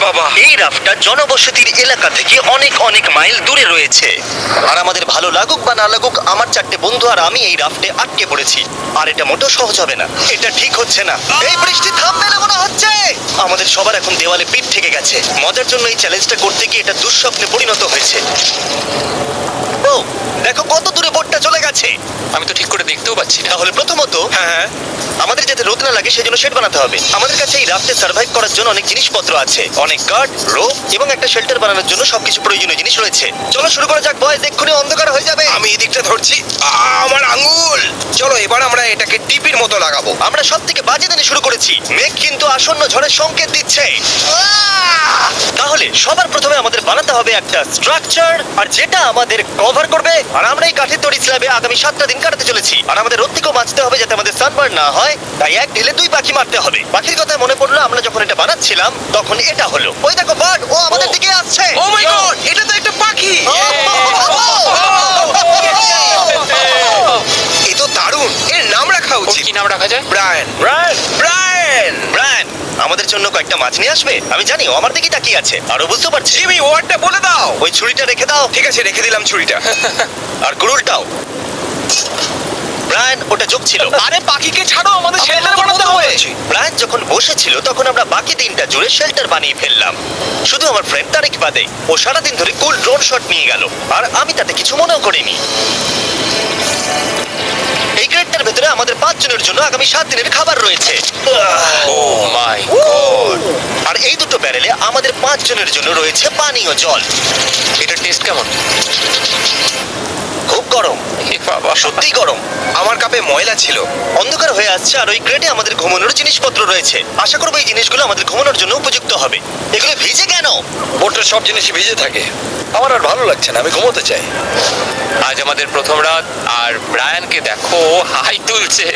বাবা। এই রাফটা জনবসতির এলাকা থেকে অনেক অনেক মাইল দূরে রয়েছে। আর আমাদের ভালো লাগুক বা না লাগুক, আমার 4টে বন্ধু আর আমি এই রাফটে আটকে পড়েছি। আর এটা মোটেও সহজ হবে না, এটা ঠিক হচ্ছে না। এই বৃষ্টি থামবে না মনে হচ্ছে। আমাদের সবার এখন দেওয়ালে পিঠ থেকে গেছে। মজার জন্য এই চ্যালেঞ্জটা করতে গিয়ে এটা দুঃস্বপ্নে পরিণত হয়েছে। ও দেখো কত দূরে বোটটা চলে গেছে। আমি তো ঠিক করে দেখতেও পাচ্ছি না। তাহলে প্রথমত হ্যাঁ, আমাদের যাতে রোদ না লাগে সেজন্য শেড বানাতে হবে। আমাদের কাছে এই রাফটে সার্ভাইভ করার জন্য অনেক জিনিসপত্র আছে, অনেক কাঠ, রোপ এবং একটা শেল্টার বানানোর জন্য সবকিছু প্রয়োজনীয় জিনিস রয়েছে। চলো শুরু করা যাক বয়স, এক্ষুনি অন্ধকার হয়ে যাবে। আমি এই দিকটা ধরছি। আমার আঙ্গুল। চলো এবার আমরা এটাকে টিপির মতো লাগাবো। আমরা সব থেকে বাজে দিনে শুরু করেছি, মেঘ কিন্তু আসন্ন ঝড়ের সংকেত দিচ্ছে। তাহলে সবার প্রথমে আমাদের বানাতে হবে একটা স্ট্রাকচার, আর যেটা আমাদের কভার করবে। আর আমরা এই কাঠের তৈরি স্ল্যাবে আগামী 7টা দিন কাটাতে চলেছি। আর আমাদের রোদ থেকেও বাঁচতে হবে যাতে আমাদের সানবার্ন না হয়। তাই এক ঢিলে 2 পাখি মারতে হবে। পাখির কথা মনে পড়লো, আমরা যখন এটা বানাচ্ছিলাম তখন এটা হলো, ওই দেখো বার্ড, ও আমাদের দিকে আসছে। ও মাই গড, এটা তো একটা পাখি। এ তো দারুণ। এর নাম রাখা ওর উচিত। কি নাম রাখা যায়? ব্রায়ান। Brian, Brian. ব্রায়ান আমাদের জন্য কয়েকটা মাছ নিয়ে আসবে। আমি জানি ও আমার দিকে তাকিয়ে আছে, আরো বুঝতে পারছি। জিমি, ওয়ার্ডটা বলে দাও। ওই ছুরিটা রেখে দাও। ঠিক আছে, রেখে দিলাম ছুরিটা। আর কুড়ুলটাও। ব্রায়ান ওটা যোগ ছিল। আরে পাখিকে ছাড়ো, আমাদের শেল্টার বানাতে হবে। ব্রায়ান যখন বসেছিল তখন আমরা বাকি দিনটা জুড়ে শেল্টার বানিয়ে ফেললাম। শুধু আমার ফ্রেন্ড তারিক বাদে, ও সারাদিন ধরে কুল ড্রোন শট নিয়ে গেল, আর আমি তাতে কিছু মনেও করিনি। এই ক্রেটটার ভেতরে আমাদের 5 জনের জন্য আগামী 7 দিনের খাবার রয়েছে। ও মাই গড। আর এই দুটো ব্যারেলে আমাদের 5 জনের জন্য রয়েছে পানীয় জল। এটার টেস্ট কেমন? খুব গরম, এ বাবা। সত্যি গরম। আমার কাপে ময়লা ছিল। অন্ধকার হয়ে আসছে, আর ওই ক্রেটে আমাদের ঘুমানোর জিনিসপত্র রয়েছে। আশা করবো এই জিনিসগুলো আমাদের ঘুমানোর জন্য উপযুক্ত হবে। এগুলো ভিজে কেন? বোটের সব জিনিসই ভিজে থাকে। আমার আর ভালো লাগছে না, আমি ঘুমোতে চাই। আজ আমাদের প্রথম রাত, আর ব্রায়ানকে দেখো হাই তুলছে।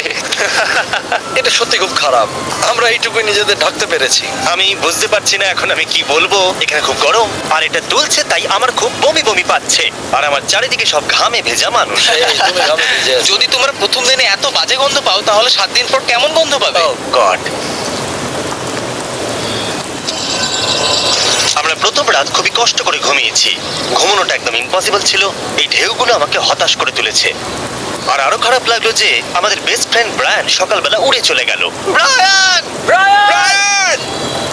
এটা সত্যি খুব খারাপ। আমরা এইটুকুই নিজেদের ঢাকতে পেরেছি। আমি বুঝতে পারছি না এখন আমি কি বলবো। এখানে খুব গরম, আর এটা দুলছে, তাই আমার খুব বমি বমি পাচ্ছে। আর আমার চারিদিকে সব ঘামে ভেজা মানুষ। এই, তুমি ঘামে ভিজে আছো। যদি তোমরা প্রথম দিনে এত বাজে গন্ধ পাও, তাহলে 7 দিন পর কেমন গন্ধ পাবে? Oh God! আমরা প্রথম রাত খুবই কষ্ট করে ঘুমিয়েছি। ঘুমানোটা একদম ইম্পসিবল ছিল। এই ঢেউগুলো আমাকে হতাশ করে তুলেছে। আর আরো খারাপ লাগলো যে আমাদের বেস্ট ফ্রেন্ড ব্রায়ান সকালবেলা উড়ে চলে গেল। ব্রায়ান! ব্রায়ান!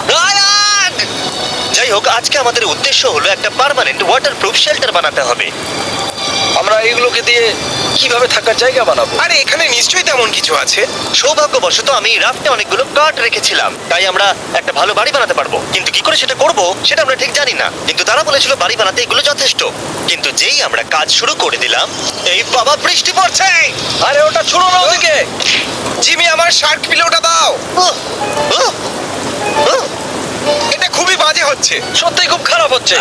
ব্রায়ান! যাই হোক, আজকে আমাদের উদ্দেশ্য হলো একটা পার্মানেন্ট ওয়াটারপ্রুফ শেল্টার বানাতে হবে। আমরা এইগুলোকে দিয়ে কিভাবে থাকার জায়গা বানাবো? আরে এখানে নিশ্চয়ই তেমন কিছু আছে। সৌভাগ্যবশত আমি এই রাফটে অনেকগুলো কাঠ রেখেছিলাম, তাই আমরা একটা ভালো বাড়ি বানাতে পারবো। কিন্তু কি করে সেটা করব সেটা আমরা ঠিক জানি না। কিন্তু তারা বলেছিল বাড়ি বানাতে এগুলো যথেষ্ট। কিন্তু যেই আমরা কাজ শুরু করে দিলাম, এই বাবা বৃষ্টি পড়ছে। আরে ওটা ছুড়ো না ওদিকে। জিমি, আমার শার্ক পিলোটা দাও। উহ, উহ, উহ। এটা খুবই বাজে হচ্ছে। সত্যি খুব খারাপ হচ্ছে।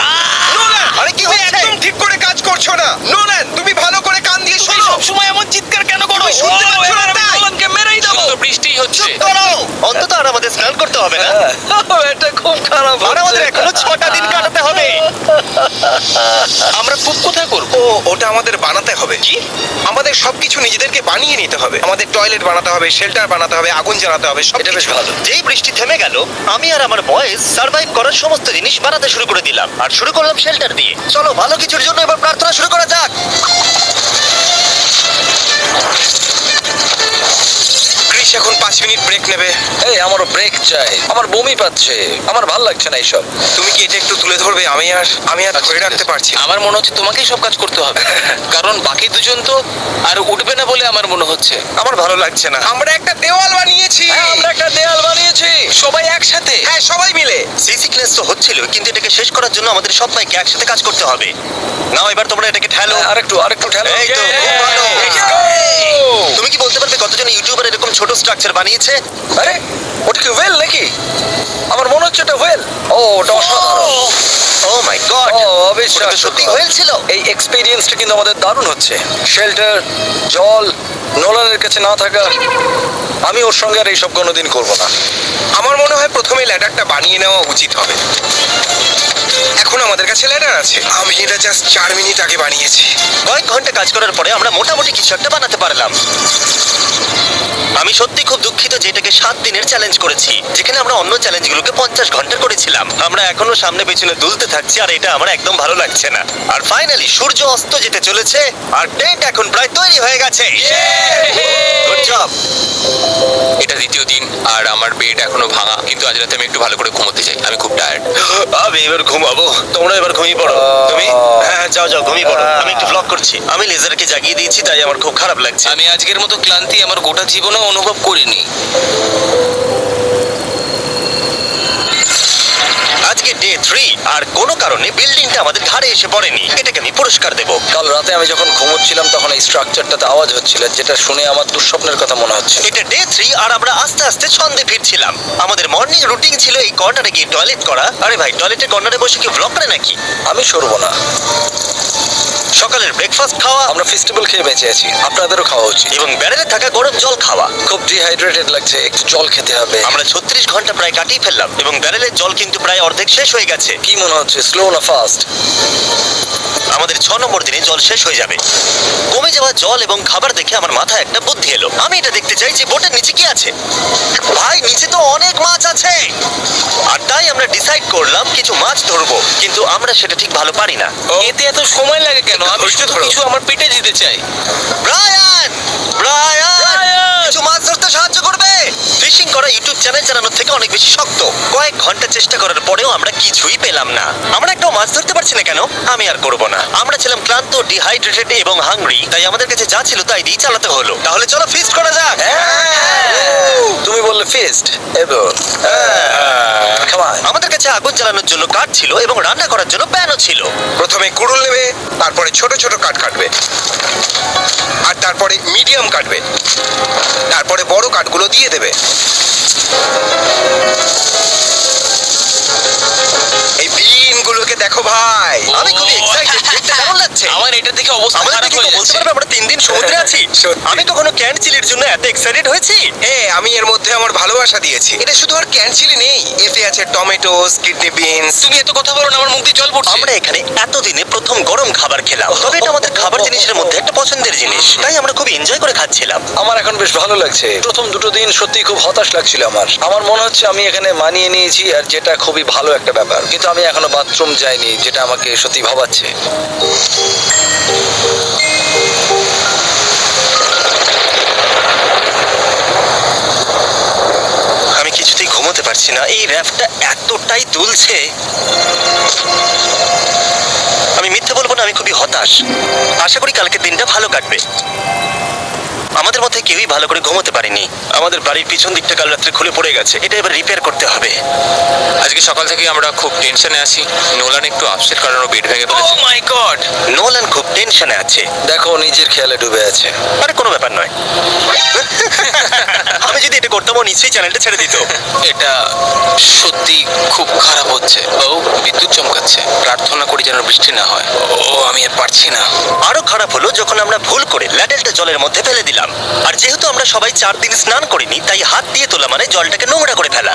নোলান, আরে কি তুমি হচ্ছে? একদম ঠিক করে কাজ করছো না। নোলান, তুমি ভালো করে কান দিয়ে তুমি শোনো। সবসময় এমন চিৎকার কেন করো? তুমি শুনতে পাচ্ছ না এবার আমি তাই? নোলানকে মেরেই দেবো। শুধু তো বৃষ্টিই হচ্ছে। করো। অন্তত আর আমাদের স্নান করতে হবে না। হ্যাঁ, এটা খুব খারাপ আর আমাদের হচ্ছে। এখনো 6টা দিন কাটাতে হবে। আমরা পুপ কোথায় করব? ও, ওটা আমাদের বানাতে হবে। কি? আমাদের সবকিছু নিজেদেরকে বানিয়ে নিতে হবে। আমাদের টয়লেট বানাতে হবে, শেল্টার বানাতে হবে, আগুন জ্বালাতে হবে, সব এটা বেশ কিছু। ভালো। যেই বৃষ্টি থেমে গেল, আমি আর আমার বয়েজ সার্ভাইভ করার সমস্ত জিনিস বানাতে শুরু করে দিলাম। আর শুরু করলাম শেল্টার দিয়ে। চলো ভালো কিছুর জন্য এবার প্রার্থনা শুরু করা যাক। ক্রিস এখন 5 মিনিট ব্রেক নেবে। এই, আমারও ব্রেক চাই। আমার বমি পাচ্ছে। আমার ভাল লাগছে না এইসব। তুমি কি এটা একটু তুলে ধরবে? আমি আর ধরে রাখতে পারছি না। আমার মনে হচ্ছে তোমাকেই সব কাজ করতে হবে, কারণ বাকি দুজন তো আর উঠবে না বলে আমার মনে হচ্ছে। আমার ভালো লাগছে না। আমরা একটা দেওয়াল বানিয়েছি। হ্যাঁ, আমরা একটা দেয়াল বানিয়েছি। সবাই একসাথে। হ্যাঁ, সবাই মিলে। সি সিকনেস তো হচ্ছিল, কিন্তু এটাকে শেষ করার জন্য আমাদের সবাইকে একসাথে কাজ করতে হবে। নাও এবার তোমরা এটাকে ঠেলো। আরেকটু ঠেলো। এই তো, খুব ভালো। Go! তুমি কি বলতে পারবে কতজন ইউটিউবার এরকম ছোট স্ট্রাকচার বানিয়েছে? আরে ওটা কি ওয়েল নাকি? আমার মনে হচ্ছে এটা ওয়েল। ও, ওটা অসাধারণ। ও মাই গড! ও, অবিশ্বাস্য। সত্যি হয়েছিল। এই এক্সপেরিয়েন্সটা কিন্তু আমাদের দারুণ হচ্ছে। শেল্টার, জল, নোলানের কাছে না থাকা। আমি ওর সঙ্গে আর এইসব কোনোদিন করবো না। আমার মনে হয় প্রথমে ল্যাডারটা বানিয়ে নেওয়া উচিত হবে। এখন আমাদের কাছে ল্যাডার আছে। আমি এটা জাস্ট 4 মিনিট আগে বানিয়েছি। কয়েক ঘন্টা কাজ করার পরে আমরা মোটামুটি কিছু একটা বানাতে পারলাম। আমি সত্যি খুব দুঃখিত যে এটাকে 7 দিনের চ্যালেঞ্জ করেছি, যেখানে আমরা অন্য চ্যালেঞ্জগুলোকে 50 ঘন্টা করেছিলাম। আমরা এখনো সামনে পেছনে দুলতে থাকছি, আর এটা আমার একদম ভালো লাগছে না। আর ফাইনালি সূর্য অস্ত যেতে চলেছে, আর টেন্ট এখন প্রায় তৈরি হয়ে গেছে। Good job. এটা দ্বিতীয় দিন আর আমার বেড এখনো ভাঙা, কিন্তু আজ রাতে আমি একটু ভালো করে ঘুমোতে চাই, আমি খুব টায়ার্ড। আমি এবার ঘুমাবো, তোমরা এবার ঘুমিয়ে পড়ো। তুমি হ্যাঁ যাও যাও ঘুমিয়ে পড়ো, আমি একটু ব্লগ করছি। আমি লেজারকে জাগিয়ে দিয়েছি, তাই আমার খুব খারাপ লাগছে। আমি আজকের মতো ক্লান্তি আমার গোটা জীবনেও অনুভব করিনি। আজকে ডে 3, আর কোনো কারণে বিল্ডিংটা আমাদের ঘাড়ে এসে পড়েনি। এটাকে আমি পুরস্কার দেবো। কাল রাতে আমি যখন ঘুমোচ্ছিলাম তখন এই স্ট্রাকচারটাতে আওয়াজ হচ্ছিল, যেটা শুনে আমার দুঃস্বপ্নের কথা মনে হচ্ছে। এটা ডে 3, আর আমরা আস্তে আস্তে ছন্দে ফিরছিলাম। আমাদের মর্নিং রুটিন ছিল এই কর্নারে গিয়ে টয়লেট করা। আরে ভাই, টয়লেটের কর্নারে বসে কি ব্লগ করে নাকি? আমি সরবো না। সকালের ব্রেকফাস্ট খাওয়া আমরা ফেস্টিভ্যাল খেয়ে বেঁচে আছি, আপনাদেরও খাওয়া উচিত। এবং ব্যারেলে থাকা গরম জল খাওয়া। খুব ডিহাইড্রেটেড লাগছে, একটু জল খেতে হবে। আমরা 36 ঘন্টা প্রায় কাটিয়ে ফেললাম, এবং ব্যারেলের জল কিন্তু প্রায় অর্ধেক শেষ হয়ে গেছে। কি মনে হচ্ছে, স্লো না ফাস্ট? আমাদের 6 নম্বর দিনে জল শেষ হয়ে যাবে। কমে যাওয়া জল এবং খাবার দেখে আমার মাথায় একটা বুদ্ধি এলো। আমি এটা দেখতে চাই যে বোটের নিচে কি আছে। ভাই, নিচে তো অনেক মাছ আছে। আর তাই আমরা ডিসাইড করলাম কিছু মাছ ধরবো, কিন্তু আমরা সেটা ঠিক ভালো পারি না। এতে এত সময় লাগে কেন? আমি ধৈর্য শুধু ধরো। কিছু আমার পেটে দিতে চাই। ব্রায়ান, ব্রায়ান, কিছু মাছ ধরতে সাহায্য করবে? ফিশিং করা ইউটিউব চ্যানেল চালানোর থেকে অনেক বেশি শক্ত। কয়েক ঘন্টা চেষ্টা করার পরেও আমরা কিছুই পেলাম না। আমরা একটাও মাছ ধরতে পারছি না কেন? আমি আর করব না। আমরা ছিলাম ক্লান্ত, ডিহাইড্রেটেড এবং হাংরি, তাই আমাদের কাছে যা ছিল তাই দিয়ে চালাতে হলো। তাহলে চলো ফিস্ট করা যাক। তুমি বললে ফিস্ট এবার। Come on. আমাদের কাছে আগুন জ্বালানোর জন্য কাঠ ছিল এবং রান্না করার জন্য প্যানও ছিল। প্রথমে কুড়ুল নেবে, তারপরে ছোট ছোট কাঠ কাটবে, আর তারপরে মিডিয়াম কাটবে, তারপরে বড় কাঠগুলো দিয়ে দেবে। এই বিনগুলোকে দেখো ভাই। আমি খুবই এক্সাইটেড। দেখতে কেমন লাগছে? আমার এটা দেখে অবস্থা আমাদের খারাপ দেখে হয়ে কেউ বলতে যাচ্ছে। পারবে আমরা 3 দিন সমুদ্রে আছি? সত্যি। আমি কখনো ক্যান চিলির জন্য এত এক্সাইটেড হয়েছি? আমি এর মধ্যে আমার ভালোবাসা দিয়েছি। এটা শুধু আর ক্যানচিলি নেই, এতে আছে টমেটোস, কিডনি বিনস। তুমি এত কথা বলো না, আমার মুখ দিয়ে জল পড়ছে। আমরা এখানে এতদিনে প্রথম গরম খাবার খেলাম, তবে এটা আমাদের খাবার জিনিসের মধ্যে একটা পছন্দের জিনিস, তাই আমরা খুব এনজয় করে খাচ্ছিলাম। আমার এখন বেশ ভালো লাগছে। প্রথম দুটো দিন সত্যি খুব হতাশ লাগছিল আমার মনে হচ্ছে আমি এখানে মানিয়ে নিয়েছি, আর যেটা খুবই ভালো একটা ব্যাপার। কিন্তু আমি এখনো বাথরুম যাইনি, যেটা আমাকে সত্যি ভাবাচ্ছে। আমি কিছুতেই ঘুমোতে পারছি না, এই র্যাফটা এতটাই দুলছে। আমি মিথ্যে বলবো না, আমি খুবই হতাশ। আশা করি কালকের দিনটা ভালো কাটবে। আমাদের মধ্যে কেউই ভালো করে ঘুমোতে পারেনি। আমাদের বাড়ির পিছন দিকটা কাল রাত্রে খুলে পড়ে গেছে, এটা এবার রিপেয়ার করতে হবে। আজকে সকাল থেকে আমরা খুব টেনশনে আছি। নোলান একটু আপসেট কারণ ও বেড ভেঙে ও ফেলেছে। মাই গড। নোলান খুব টেনশনে আছে। দেখো, নিজের খেয়ালে ডুবে আছে। আরে কোনো ব্যাপার নয়। আমি যদি এটা করতাম ও নিশ্চয়ই চ্যানেলটা ছেড়ে দিত। এটা সত্যি খুব খারাপ হচ্ছে। ও বিদ্যুৎ চমকাচ্ছে। প্রার্থনা করি যেন বৃষ্টি না হয়। ও আমি আর পারছি না। আরো খারাপ হলো যখন আমরা ভুল করে ল্যাডেলটা জলের মধ্যে ফেলে দিলাম। আর যেহেতু আমরা সবাই 4 দিন স্নান করিনি, তাই হাত দিয়ে তোলা মানে জলটাকে নোংরা করে ফেলা।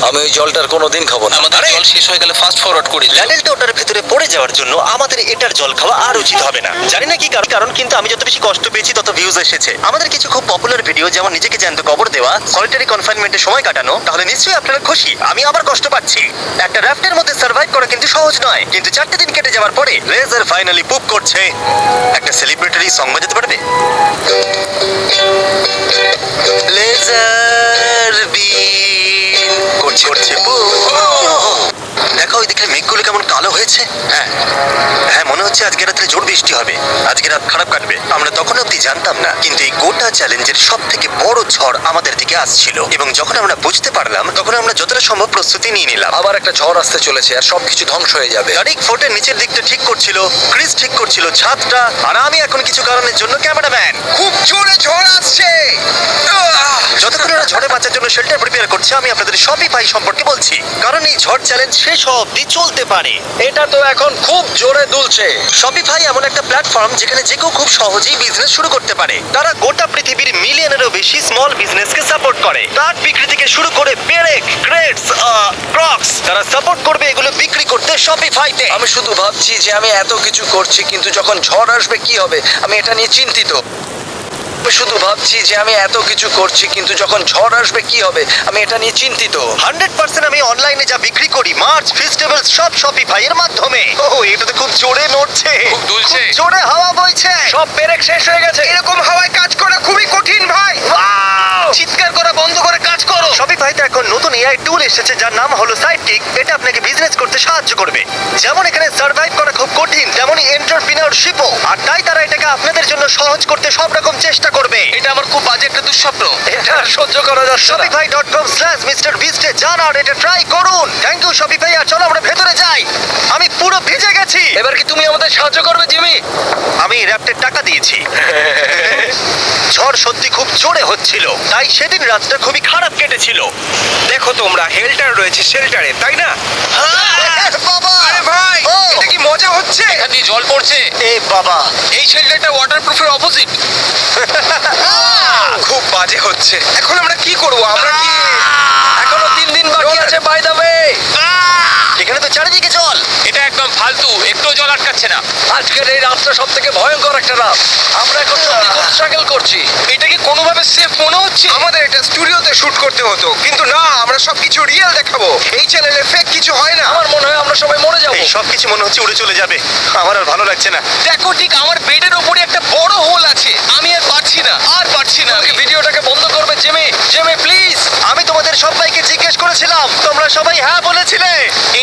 আমি ওই জলটার কোনোদিন খাবো না। আমাদের আরে! জল শেষ হয়ে গেলে ফাস্ট ফরওয়ার্ড করি। ল্যাডেলটা ওটার ভেতরে পড়ে যাওয়ার জন্য আমাদের এটার জল খাওয়া আর উচিত হবে না। জানি না কি কারণ, কিন্তু আমি যত বেশি কষ্ট পেয়েছি তত ভিউজ এসেছে। আমাদের কিছু খুব পপুলার ভিডিও, যেমন নিজেকে জ্যান্ত কবর দেওয়া, সলিটারি কনফাইনমেন্টে সময় কাটানো, তাহলে নিশ্চয়ই আপনারা খুশি। আমি আবার কষ্ট পাচ্ছি। একটা রাফটের মধ্যে সার্ভাইভ করা কিন্তু সহজ নয়, কিন্তু 4টে দিন কেটে যাওয়ার পরে লেজার ফাইনালি পুপ করছে। একটা সেলিব্রেটরি সং বাজাতে পারবে? লেজার বিন করছে দেখো ওই দিকের মেঘগুলো কেমন কালো হয়েছে। হ্যাঁ, মনে হচ্ছে আজকে রাত্রে জোর বৃষ্টি হবে। আজকে রাত খারাপ কাটবে। আমরা তখন অব্দি জানতাম না, কিন্তু এই গোটা চ্যালেঞ্জের সব থেকে বড় ঝড় আমাদের দিকে আসছিল। এবং যখন আমরা বুঝতে পারলাম, তখন আমরা যতটা সম্ভব প্রস্তুতি নিয়ে নিলাম। আবার একটা ঝড় আসতে চলেছে, আর সবকিছু ধ্বংস হয়ে যাবে। তারিক ফোর্টের নিচের দিকটা ঠিক করছিল, ক্রিস ঠিক করছিল ছাদটা, আর আমি এখন কিছু কারণের জন্য ক্যামেরাম্যান। খুব জোরে ঝড় আসছে। যতক্ষণ ওরা ঝড়ে বাঁচার জন্য শেল্টার প্রিপেয়ার করছে, আমি আপনাদের শপিফাই সম্পর্কে বলছি, কারণ এই ঝড় চ্যালেঞ্জ শেষ হওয়া অব্দি চলতে পারে। এটা তো এখন খুব জোরে দুলছে। শপিফাই এমন একটা প্ল্যাটফর্ম যেখানে যে কেউ খুব সহজেই বিজনেস শুরু করতে পারে। তারা গোটা পৃথিবীর মিলিয়নেরও বেশি স্মল বিজনেসকে সাপোর্ট করে। কাঠ বিক্রি থেকে শুরু করে পেরেক, ক্রেটস, ক্রক্স, তারা সাপোর্ট করবে এগুলো বিক্রি করতে শপিফাইতে। আমি শুধু ভাবছি যে আমি এত কিছু করছি, কিন্তু যখন ঝড় আসবে কি হবে, আমি এটা নিয়ে চিন্তিত। শুধু ভাবছি যে আমি এত কিছু করছি কিন্তু যখন ঝড় আসবে কি হবে আমি এটা নিয়ে চিন্তিত। 100% আমি অনলাইনে যা বিক্রি করি মার্চ ফেস্টিভ্যাল সব শপিফাই এর মাধ্যমে। ও এটা তো খুব জোরে নড়ছে, খুব দুলছে। খুব জোরে হাওয়া বইছে। সব পেরেক শেষ হয়ে গেছে। এরকম হাওয়ায় কাজ করা খুবই কঠিন ভাই। চিৎকার করা বন্ধ করে কাজ করো। শপিফাইতে এখন নতুন এআই টুল এসেছে যার নাম হলো সাইডকিক। এটা আপনাকে বিজনেস করতে সাহায্য করবে। যেমন এখানে সার্ভাইভ করা খুব কঠিন, তেমনই এন্টারপ্রেনিয়রশিপও। আর তাই তারা এটাকে আপনাদের জন্য সহজ করতে সব রকম চেষ্টা করবে। এটা আমার খুব বাজে একটা দুঃস্বপ্ন। এটা আর সহ্য করা যাচ্ছে না। shopify.com/mrbeast এ যান আর এটা ট্রাই করুন। Thank you Shopify. আর চলো আমরা ভেতরে যাই। আমি পুরো ভিজে গেছি। এবার কি তুমি আমাদের সাহায্য করবে জিমি? আমি র্যাপ্টের টাকা দিয়েছি। ঝড় সত্যি খুব জোরে হচ্ছিল, তাই সেদিন রাতটা খুবই খারাপ কেটেছিল। দেখো তোমরা হেল্টার রয়েছে শেল্টারে, তাই না? বাবা! আরে ভাই, ও! এটা কি মজা হচ্ছে? এখান দিয়ে জল পড়ছে। এ বাবা! এই শেল্টারটা ওয়াটারপ্রুফের অপোজিট। খুব বাজে হচ্ছে। এখন আমরা কি করব? আমরা কি এখনো 3 দিন বাকি আছে বাই দ্য ওয়ে। এখানে তো চারিদিকে জল। এটা একদম ফালতু, একটু জল আটকাচ্ছে না। আজকের এই রাতটা সবথেকে ভয়ঙ্কর একটা রাত। আমরা এখন সত্যি খুব স্ট্রাগল করছি। এটা কি কোনোভাবে সেফ মনে হচ্ছে? আমাদের এটা স্টুডিওতে শুট করতে হতো, কিন্তু না, আমরা সবকিছু রিয়েল দেখাবো। এই চ্যানেলে ফেক কিছু হয় না। আমার মনে হয় আমরা সবাই মরে যাবো। এই সব কিছু মনে হচ্ছে উড়ে চলে যাবে। আমার আর ভালো লাগছে না। দেখো ঠিক আমার বেডের উপরে একটা বড় হোল আছে। আমি আর পারছি না, আর পারছি না। তুমি কি ভিডিওটাকে বন্ধ করবে জিমি? Jimmy please. আমি তোমাদের সবাইকে জিজ্ঞেস করেছিলাম, তোমরা সবাই হ্যাঁ বলেছিলে।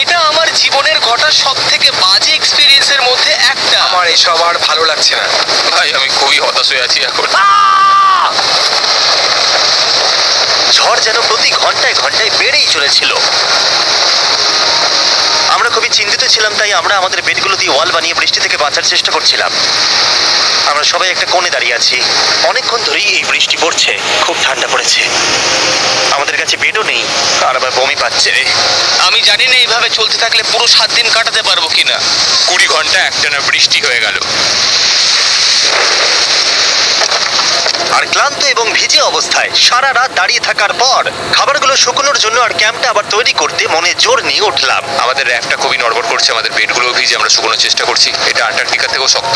এটা আমার জীবনের ঘটা সব থেকে বাজে এক্সপিরিয়েন্সের মধ্যে একটা। আমার এসব আর ভালো লাগছে না। ভাই আমি খুবই হতাশ হয়ে আছি এখন। ঝড় যেন প্রতি ঘন্টায় ঘন্টায় বেড়েই চলেছিল। আমরা খুবই চিন্তিত ছিলাম, তাই আমরা আমাদের বেডগুলো দিয়ে ওয়াল বানিয়ে বৃষ্টি থেকে বাঁচার চেষ্টা করছিলাম। আমরা সবাই একটা কোণে দাঁড়িয়ে আছি। অনেকক্ষণ ধরেই এই বৃষ্টি পড়ছে, খুব ঠান্ডা পড়েছে। আমাদের কাছে বেডও নেই, আর আবার বমি পাচ্ছে। আমি জানি না এইভাবে চলতে থাকলে পুরো 7 দিন কাটাতে পারবো কিনা। 20 ঘন্টা একটানা বৃষ্টি হয়ে গেল। আর ক্লান্ত এবং ভিজে অবস্থায় সারা রাত দাঁড়িয়ে থাকার পর খাবারগুলো শুকনোর জন্য আর ক্যাম্পটা আবার তৈরি করতে মনে জোর নিয়ে উঠলাম। আমাদের র্যাকটা খুবই নড়বড় করছে, আমাদের বেডগুলো ভিজে আমরা শুকোনোর চেষ্টা করছি। এটা আন্টার্কটিকা থেকেও শক্ত,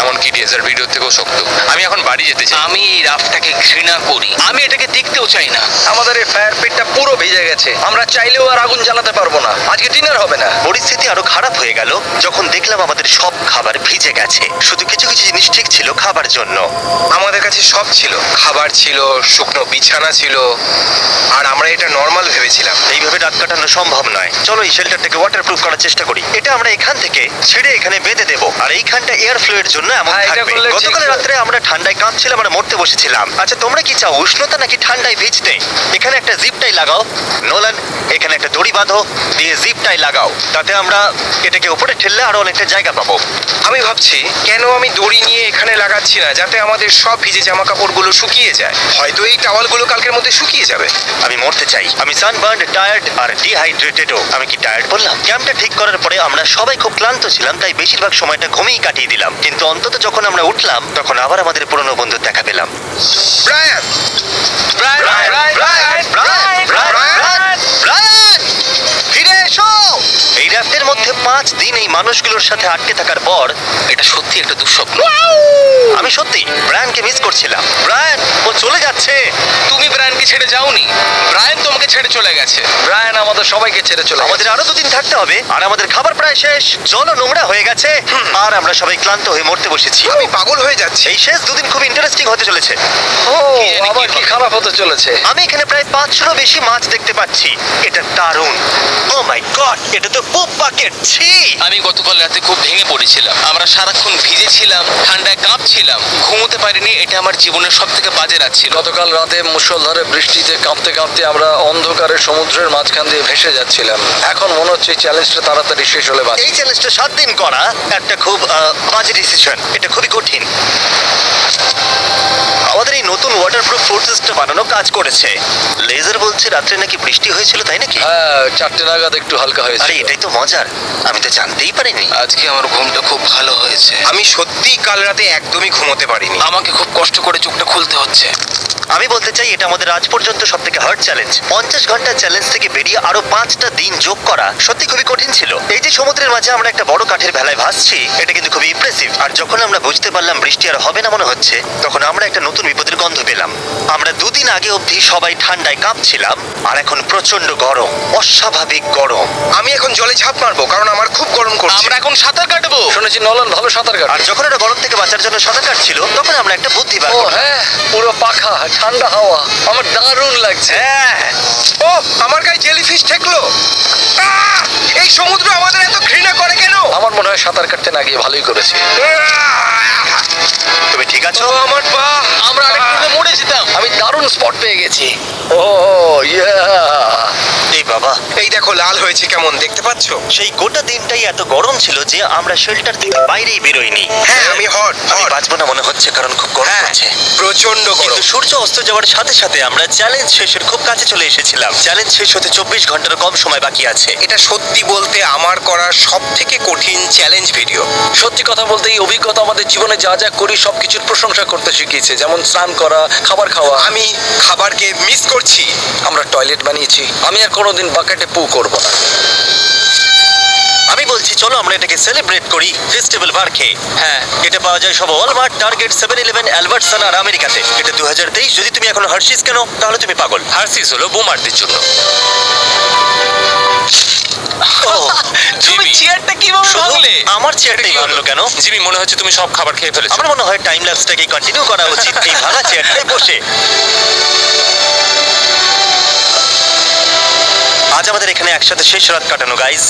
এমনকি ডেজার্ট ভিডিও থেকেও শক্ত। আমি এখন বাড়ি যেতে চাই। আমি এই রাফটাকে ঘৃণা করি। আমি এটাকে দেখতেও চাই না। আমাদের এই ফায়ার পিটটা পুরো ভিজে গেছে। আমরা চাইলেও আর আগুন জ্বালাতে পারবো না। আজকে ডিনার হবে না। পরিস্থিতি আরো খারাপ হয়ে গেল যখন দেখলাম আমাদের সব খাবার ভিজে গেছে। শুধু কিছু কিছু জিনিস ঠিক ছিল খাবার জন্য। আমাদের কাছে সব ছিল, খাবার ছিল, শুকনো বিছানা ছিল, আর আমরা এটা নর্মাল ভেবেছিলাম। এইভাবে রাত কাটানো সম্ভব নয়। চলো এই শেল্টারটাকে ওয়াটারপ্রুফ করার চেষ্টা করি। এটা আমরা এখান থেকে ছেড়ে এখানে বেঁধে দেবো, আর এইখানটা এয়ার ফ্লো এর জন্য এমন হ্যাঁ, এটা থাকবে। করলে ঠিক গতকাল হবে। রাত্রে আমরা ঠান্ডায় কাঁপছিলাম আর মরতে বসেছিলাম। আচ্ছা তোমরা কি চাও, উষ্ণতা নাকি ঠান্ডায় ভিজতে? এখানে একটা জিপ টাই লাগাও। নোলান, এখানে একটা দড়ি বাঁধো, দিয়ে জিপ টাই লাগাও। তাতে আমরা এটাকে উপরে ঠেললে আরো অনেকটা জায়গা পাবো। আমি ভাবছি কেন আমি দড়ি নিয়ে এখানে লাগাচ্ছি না, যাতে আমাদের সব ভিজে জামা কাপড়গুলো শুকিয়ে যায়। হয়তো এই টাওয়ালগুলো কালকের মধ্যে শুকিয়ে যাবে। আমি মরতে চাই। আমি সানবার্ন, টায়ার্ড আর ডিহাইড্রেটেডও। আমি কি টায়ার্ড বললাম? ক্যাম্পটা ঠিক করার পরে আমরা সবাই খুব ক্লান্ত ছিলাম, তাই বেশিরভাগ সময়টা ঘুমিয়ে কাটিয়ে দিলাম। কিন্তু অন্তত যখন আমরা উঠলাম তখন আবার আমাদের পুরনো বন্ধুর দেখা পেলাম। Brian, Brian! ফিরে এসো! এই রাতের মধ্যে 5 দিন এই মানুষগুলোর সাথে আটকে থাকার পর এটা সত্যি একটা দুঃস্বপ্ন। আমি সত্যি ব্রায়ানকে মিস করছিলাম। ব্রায়ান, ও চলে যাচ্ছে। তুমি ব্রায়ানকে ছেড়ে যাওনি, ব্রায়ান তোমাকে ছেড়ে চলে গেছে। ব্রায়ান আমাদের সবাইকে ছেড়ে চলে গেছে। আমাদের আরো 2 দিন থাকতে হবে, আর আমাদের খাবার প্রায় শেষ। জলও নোংরা হয়ে গেছে, আর আমরা সবাই ক্লান্ত হয়ে মরতে বসেছি। আমি পাগল হয়ে যাচ্ছি। এই শেষ 2 দিন খুব ইন্টারেস্টিং হতে চলেছে। ও কি জানি আবার কি কি হবে। খারাপ হতে চলেছে। আমি এখানে প্রায় 500 বেশি মাছ দেখতে পাচ্ছি। এটা দারুণ। ও মাই গড, এটা তো পুপ বাকেট। ছি! আমি গতকাল রাতে খুব ভেঙে পড়েছিলাম। আমরা সারাক্ষণ ভিজেছিলাম, ঠান্ডায় কাঁপছিলাম, ঘুমোতে পারিনি। এটা আমার জীবনের সব থেকে বাজে রাত ছিল। গতকাল রাতে মুষলধারে বৃষ্টিতে কাঁপতে কাঁপতে আমরা অন্ধকারে সমুদ্রের মাঝখান দিয়ে ভেসে যাচ্ছিলাম। এখন মনে হচ্ছে এই চ্যালেঞ্জটা তাড়াতাড়ি শেষ হলে বাঁচি। এই চ্যালেঞ্জটা 7 দিন করা একটা খুব বাজে ডিসিশন। এটা খুবই কঠিন। আমাদের এই নতুন ওয়াটারপ্রুফ ফোর্সেসটা বানানো কাজ করেছে। লেজার বলছে রাত্রে নাকি বৃষ্টি হয়েছিল, তাই নাকি? হ্যাঁ, 4টে নাগাদ একটু হালকা আরে হয়েছে। এটাই তো মজার, আমি তো জানতেই পারিনি। আজকে আমার ঘুমটা খুব ভালো হয়েছে। আমি সত্যি কাল রাতে একদমই ঘুমোতে পারিনি। আমাকে খুব কষ্ট করে চোখটা খুলতে হচ্ছে। আমি বলতে চাই এটা আমাদের আজ পর্যন্ত সব থেকে হার্ড চ্যালেঞ্জ। 50 ঘন্টা চ্যালেঞ্জ থেকে বেরিয়ে আরো 5টা দিন যোগ করা সত্যি খুবই কঠিন ছিল। এই যে সমুদ্রের মাঝে আমরা একটা বড় কাঠের ভেলায় ভাসছি, এটা কিন্তু খুবই ইমপ্রেসিভ। আর যখন আমরা বুঝতে পারলাম বৃষ্টি আর হবে না মনে হচ্ছে, তখন আমরা একটা নতুন বিপদের গন্ধ পেলাম। আমরা 2 দিন আগে অবধি সবাই ঠান্ডায় কাঁপছিলাম, আর এখন প্রচন্ড গরম, অস্বাভাবিক গরম। আমি এখন জলে ঝাঁপ মারবো কারণ আমার খুব গরম করছে। আমরা এখন সাঁতার কাটবো। শুনেছি নলন ভালো সাঁতার আর কাটে। যখন ওরা গরম থেকে বাঁচার জন্য সাঁতার কাটছিল, তখন আমরা একটা বুদ্ধি বার ও করলাম। হ্যাঁ, পুরো পাখা, ঠান্ডা হাওয়া, আমার দারুণ লাগছে। হ্যাঁ, ও আমার গায়ে জেলিফিশ ঠেকলো। আহ! এই সমুদ্র আমাদের এত ঘৃণা করে কেন? আমার মনে হয় সাঁতার কাটতে না গিয়ে ভালোই করেছি। তুমি ঠিক আছো? ও আমার পা। আমরা আরেকটু মরে যেতাম। আমি দারুণ স্পট পেয়ে গেছি। ও ইয়া, এই বাবা, এই দেখো লাল হয়েছে কেমন, দেখতে পাচ্ছো? সেই গোটা দিনটাই এত গরম ছিল যে আমরা শেল্টার থেকে বাইরেই বেরোইনি। হ্যাঁ আমি হট আমি হট। বাঁচবো না মনে হচ্ছে, কারণ খুব গরম হ্যাঁ হচ্ছে। প্রচন্ড গরম। কিন্তু সূর্য অস্ত যাওয়ার সাথে সাথে আমরা চ্যালেঞ্জ শেষের খুব কাছে চলে এসেছিলাম। চ্যালেঞ্জ শেষ হতে 24 ঘন্টার কম সময় বাকি আছে। এটা সত্যি বলতে আমার করা সব থেকে কঠিন চ্যালেঞ্জ ভিডিও। সত্যি কথা বলতে এই অভিজ্ঞতা আমাদের জীবনে যা যা করি সবকিছুর প্রশংসা করতে শিখিয়েছে, যেমন স্নান করা, খাবার খাওয়া। আমি খাবারকে মিস করছি। আমরা টয়লেট বানিয়েছি। আমি আর কোনোদিন বাকেটে পু করব না। আমি বলছি চলো আমরা এটাকে সেলিব্রেট করি ফেস্টিভ্যাল বার খেয়ে। হ্যাঁ, এটা পাওয়া যায় সব ওয়ালমার্ট, টার্গেট, 7-Eleven, অ্যালবার্টসন আর আমেরিকাতে। এটা 2023। যদি তুমি এখনো হার্শিস কেন, তাহলে তুমি পাগল। হার্সিস হলো বোমারদের জন্য। ও, তুমি চেয়ারটা কিভাবে শুধু ভাঙলে? আমার চেয়ারটাই ভাঙলো কেন? জিমি, মনে হচ্ছে তুমি সব খাবার খেয়ে ফেলেছো। আমার মনে হয় টাইম ল্যাপসটাকে কন্টিনিউ করা উচিত এই ভাঙা চেয়ারটায় বসে। আজ আমাদের এখানে একসাথে শেষ রাত কাটানো গাইজ।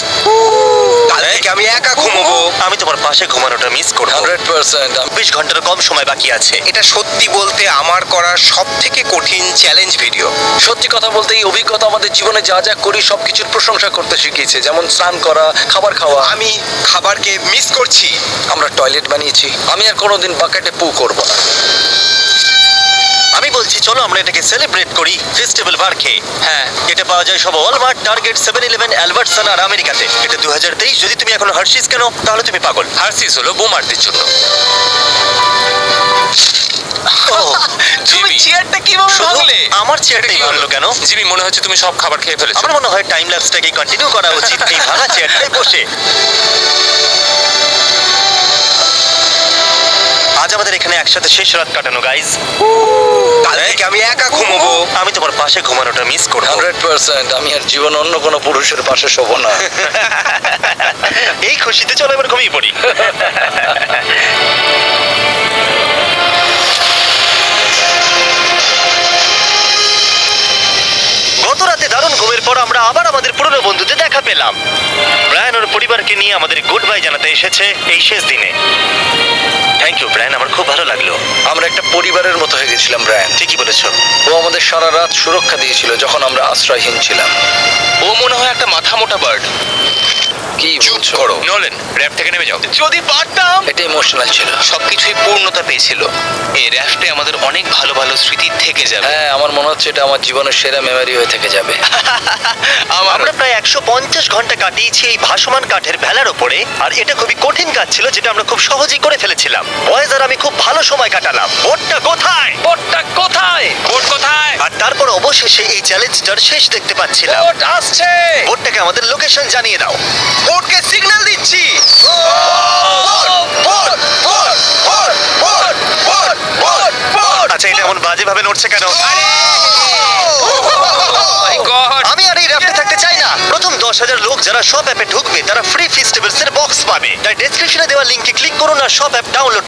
কাল থেকে আমি একা ঘুমোবো। আমি তোমার পাশে ঘুমানোটা মিস করবো। 100%। 24 ঘন্টার কম সময় বাকি আছে। এটা সত্যি বলতে আমার করা সব থেকে কঠিন চ্যালেঞ্জ ভিডিও। সত্যি কথা বলতে এই অভিজ্ঞতা আমাদের জীবনে যা যা করি সবকিছুর প্রশংসা করতে শিখিয়েছে, যেমন স্নান করা, খাবার খাওয়া। আমি খাবারকে মিস করছি। আমরা টয়লেট বানিয়েছি। আমি আর কোনোদিন বাকেটে পু করব না। আমি বলছি চলো আমরা এটাকে সেলিব্রেট করি ফেস্টিভ্যাল বার খেয়ে। হ্যাঁ, এটা পাওয়া যায় সব ওয়ালমার্ট, টার্গেট, 7-Eleven, অ্যালবার্টসন আর আমেরিকাতে। এটা 2023। যদি তুমি এখনো হার্শিস কেন, তাহলে তুমি পাগল। হার্সিস হলো বোমারদের জন্য। ও, তুমি জিমি, চেয়ারটা কিভাবে শুধু ভাঙলে? আমার চেয়ারটাই ভাঙলো কেন? জিমি, মনে হচ্ছে তুমি সব খাবার খেয়ে ফেলেছো। আমার মনে হয় টাইম ল্যাপসটাকে কন্টিনিউ করা উচিত এই ভাঙা চেয়ারটায় বসে। আজ আমাদের এখানে একসাথে শেষ রাত কাটানো গাইজ। কাল থেকে আমি একা ঘুমোবো। আমি তোমার পাশে ঘুমানোটা মিস করবো। 100%। আমি আর জীবন অন্য কোনো পুরুষের পাশে শোবো না। এই খুশিতে চলো এবার ঘুমিয়ে পড়ি। গত রাতে দারুণ ঘুমের পর আমরা আবার আমাদের পুরনো বন্ধুদের দেখা পেলাম। ব্রায়ান ওর পরিবারকে নিয়ে আমাদের গুড বাই জানাতে এসেছে এই শেষ দিনে। থ্যাংক ইউ ব্রায়ান, আমার খুব ভালো লাগলো। আমরা একটা পরিবারের মতো হয়ে গেছিলাম ব্রায়ান। ঠিকই বলেছো। ও আমাদের সারা রাত সুরক্ষা দিয়েছিল যখন আমরা আশ্রয়হীন ছিলাম। ও মনে হয় একটা মাথা মোটা বার্ড। কি চুপ বলছো? করো। নলেন, র্যাপ থেকে নেমে যাও। যদি পারতাম। এটা ইমোশনাল ছিল। সবকিছুই পূর্ণতা পেয়েছিল। এই র্যাফটে আমাদের অনেক ভালো ভালো স্মৃতি থেকে যাবে। হ্যাঁ, আমার মনে হচ্ছে এটা আমার জীবনের সেরা মেমরি হয়ে থেকে যাবে। আমরা প্রায় 150 ঘন্টা কাটিয়েছি এই ভাসমান কাঠের ভেলার উপরে, আর এটা খুবই কঠিন কাজ ছিল যেটা আমরা খুব সহজেই করে ফেলেছিলাম। বয়েজ আর আমি খুব ভালো সময় কাটালাম। বোটটা কোথায়? বোটটা কোথায়? বোট কোথায়? আর তারপর অবশেষে এই চ্যালেঞ্জটার শেষ দেখতে পাচ্ছিলাম। বোট আসছে। বোটটাকে আমাদের লোকেশন জানিয়ে দাও। বোটকে সিগন্যাল দিচ্ছি। আচ্ছা, এটা এমন বাজে ভাবে নড়ছে কেন? মাই গড! আমি আর এই র্যাপে থাকতে চাই না। প্রথম 10,000 লোক যারা শপ অ্যাপে ঢুকবে তারা ফ্রি ফেস্টিভ্যালস এর বক্স পাবে। তাই ডেসক্রিপশনে দেওয়া লিংকে ক্লিক করুন আর শপ অ্যাপ ডাউনলোড